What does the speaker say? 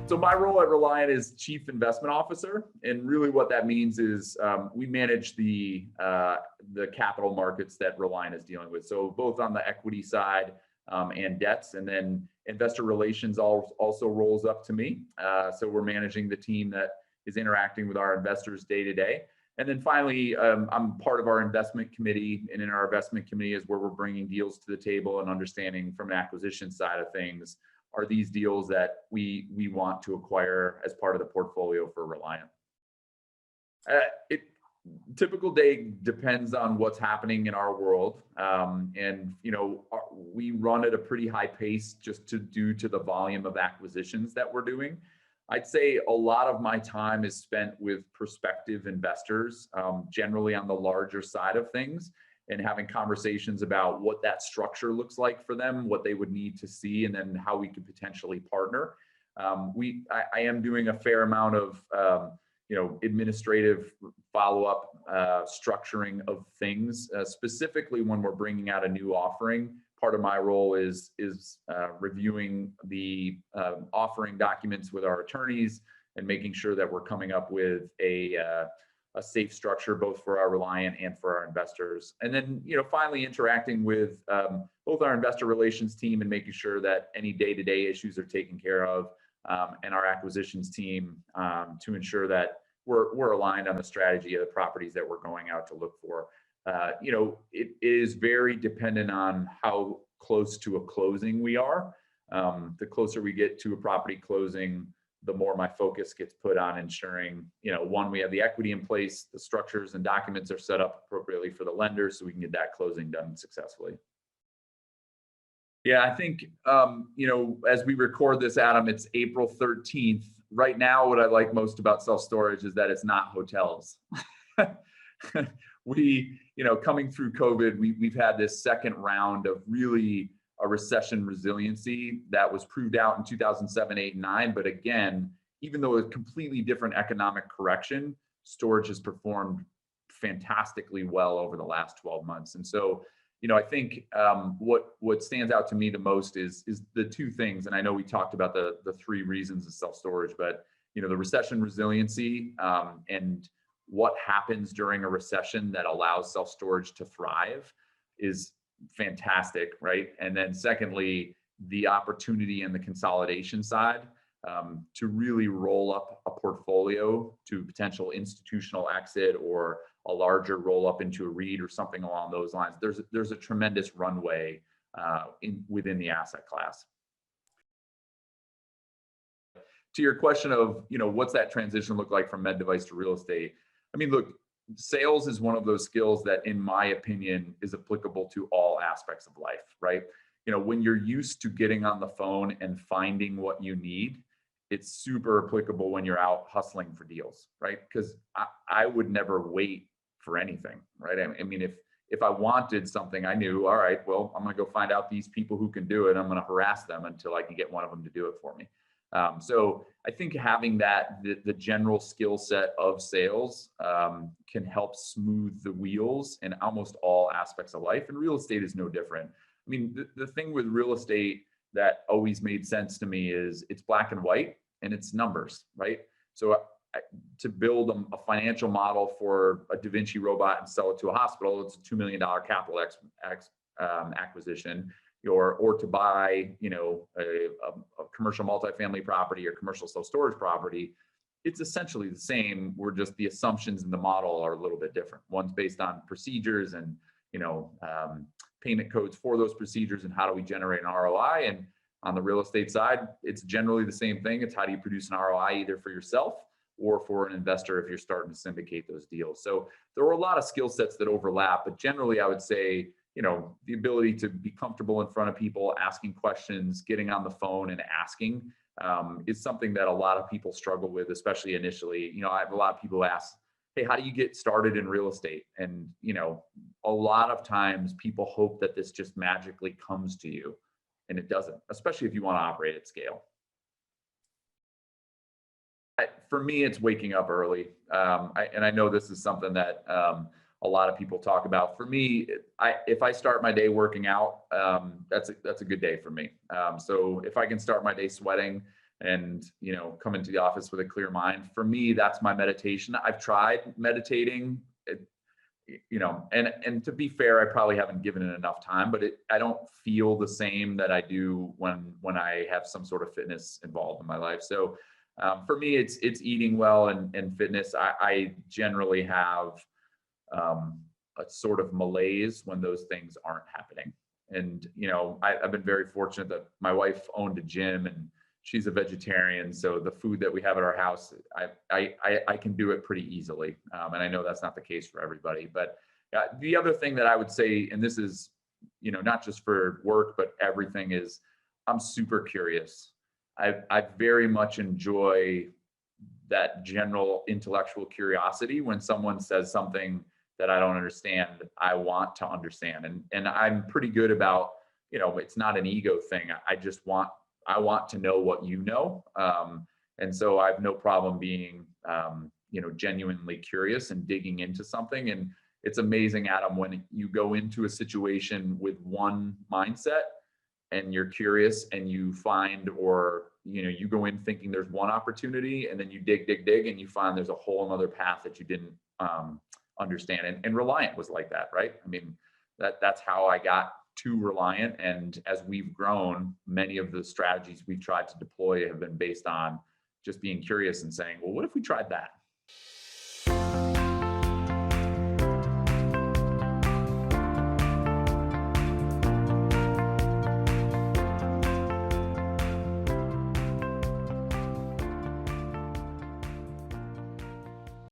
So my role at Reliant is Chief Investment Officer, and really what that means is we manage the capital markets that Reliant is dealing with. So both on the equity side and debts, and then investor relations also rolls up to me. So we're managing the team that is interacting with our investors day to day. And then finally, I'm part of our investment committee, and in our investment committee is where we're bringing deals to the table and understanding from an acquisition side of things, are these deals that we want to acquire as part of the portfolio for Reliant. Typical day depends on what's happening in our world. And, you know, we run at a pretty high pace just due to the volume of acquisitions that we're doing. I'd say a lot of my time is spent with prospective investors, generally on the larger side of things, and having conversations about what that structure looks like for them, what they would need to see, and then how we could potentially partner. I am doing a fair amount of administrative follow-up, structuring of things, specifically when we're bringing out a new offering. Part of my role is reviewing the offering documents with our attorneys and making sure that we're coming up with a safe structure both for our Reliant and for our investors. And then, finally interacting with both our investor relations team and making sure that any day-to-day issues are taken care of, and our acquisitions team to ensure that we're aligned on the strategy of the properties that we're going out to look for. It is very dependent on how close to a closing we are. The closer we get to a property closing, the more my focus gets put on ensuring, one, we have the equity in place, the structures and documents are set up appropriately for the lenders so we can get that closing done successfully. Yeah, I think, as we record this, Adam, it's April 13th. Right now, what I like most about self-storage is that it's not hotels. Coming through COVID, we've had this second round of really a recession resiliency that was proved out in 2007, 8, and 9. But again, even though a completely different economic correction, storage has performed fantastically well over the last 12 months. And so, I think what stands out to me the most is the two things. And I know we talked about the three reasons of self-storage, but the recession resiliency and what happens during a recession that allows self-storage to thrive is fantastic, right? And then secondly, the opportunity and the consolidation side to really roll up a portfolio to potential institutional exit or a larger roll up into a REIT or something along those lines. There's a tremendous runway within the asset class. To your question of, what's that transition look like from med device to real estate? I mean, look, sales is one of those skills that, in my opinion, is applicable to all aspects of life, right? When you're used to getting on the phone and finding what you need, it's super applicable when you're out hustling for deals, right? Because I would never wait for anything, right? I mean, if I wanted something, I knew, all right, well, I'm going to go find out these people who can do it. I'm going to harass them until I can get one of them to do it for me. So I think having the general skill set of sales can help smooth the wheels in almost all aspects of life. And real estate is no different. I mean, the thing with real estate that always made sense to me is it's black and white and it's numbers, right? So to build a financial model for a Da Vinci robot and sell it to a hospital, it's a $2 million capital acquisition. Or to buy, a commercial multifamily property or commercial self-storage property, it's essentially the same. We're just the assumptions in the model are a little bit different. One's based on procedures and, payment codes for those procedures and how do we generate an ROI. And on the real estate side, it's generally the same thing. It's how do you produce an ROI either for yourself or for an investor if you're starting to syndicate those deals. So there are a lot of skill sets that overlap, but generally I would say, the ability to be comfortable in front of people, asking questions, getting on the phone and asking is something that a lot of people struggle with, especially initially. I have a lot of people ask, hey, how do you get started in real estate? And, a lot of times people hope that this just magically comes to you, and it doesn't, especially if you want to operate at scale. For me, it's waking up early. And I know this is something that a lot of people talk about. For me, if I start my day working out, that's a good day for me. So if I can start my day sweating, and, come into the office with a clear mind. For me, that's my meditation. I've tried meditating, and to be fair, I probably haven't given it enough time, but I don't feel the same that I do when I have some sort of fitness involved in my life. So for me, it's eating well and fitness. I generally have a sort of malaise when those things aren't happening. And, I've been very fortunate that my wife owned a gym and she's a vegetarian. So the food that we have at our house, I can do it pretty easily. And I know that's not the case for everybody. But the other thing that I would say, and this is, not just for work, but everything, is I'm super curious. I very much enjoy that general intellectual curiosity. When someone says something that I don't understand, I want to understand. And I'm pretty good about, it's not an ego thing. I want to know what you know. And so I have no problem being, genuinely curious and digging into something. And it's amazing, Adam, when you go into a situation with one mindset and you're curious and you find, or, you go in thinking there's one opportunity, and then you dig, and you find there's a whole other path that you didn't understand. And Reliant was like that, right? I mean, that's how I got to Reliant. And as we've grown, many of the strategies we've tried to deploy have been based on just being curious and saying, well, what if we tried that?